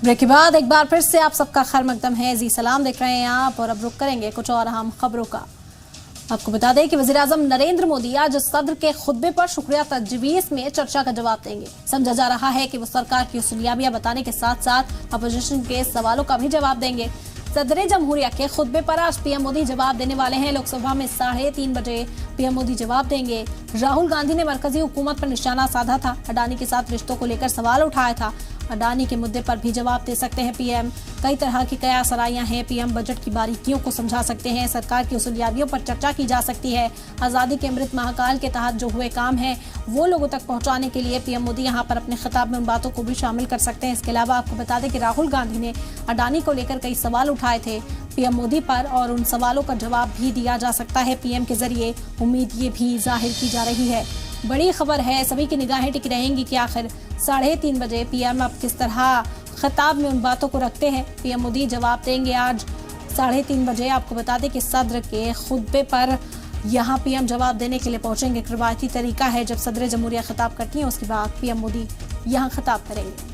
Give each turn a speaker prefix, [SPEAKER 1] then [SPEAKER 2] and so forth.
[SPEAKER 1] Break के बाद एक बार फिर से आप सबका खैर मकदम है। जी सलाम देख रहे हैं आप और अब रुक करेंगे कुछ और अहम खबरों का। आपको बता दें कि वज़ीर-ए-आज़म नरेंद्र मोदी आज सदर के खुतबे पर शुक्रिया तजवीज़ में चर्चा का जवाब देंगे। समझा जा रहा है कि वो सरकार की उसूलियाबियां बताने के साथ साथ अपोजिशन के सवालों का भी जवाब देंगे। सदर जमहूरिया के खुतबे पर आज पीएम मोदी जवाब देने वाले हैं। लोकसभा में 3:30 बजे पीएम मोदी जवाब देंगे। राहुल गांधी ने मरकजी हुकूमत पर निशाना साधा था, अडानी के साथ रिश्तों को लेकर सवाल उठाया था। अडानी के मुद्दे पर भी जवाब दे सकते हैं पीएम। कई तरह की कयास आराइयां हैं। पीएम बजट की बारीकियों को समझा सकते हैं। सरकार की उसूलियाबियों पर चर्चा की जा सकती है। आज़ादी के अमृत महाकाल के तहत जो हुए काम है वो लोगों तक पहुंचाने के लिए पीएम मोदी यहां पर अपने खिताब में उन बातों को भी शामिल कर सकते हैं। इसके अलावा आपको बता दें कि राहुल गांधी ने अडानी को लेकर कई सवाल उठाए थे पीएम मोदी पर, और उन सवालों का जवाब भी दिया जा सकता है पीएम के जरिए। उम्मीद ये भी जाहिर की जा रही है। बड़ी खबर है, सभी की निगाहें टिकी रहेंगी कि आखिर 3:30 बजे पीएम अब किस तरह खिताब में उन बातों को रखते हैं। पीएम मोदी जवाब देंगे आज 3:30 बजे। आपको बता दें कि सदर के खुतबे पर यहाँ पीएम जवाब देने के लिए पहुंचेंगे। रिवायती तरीका है, जब सदर जमहूरिया खिताब करती हैं उसके बाद पीएम मोदी यहाँ खिताब करेंगे।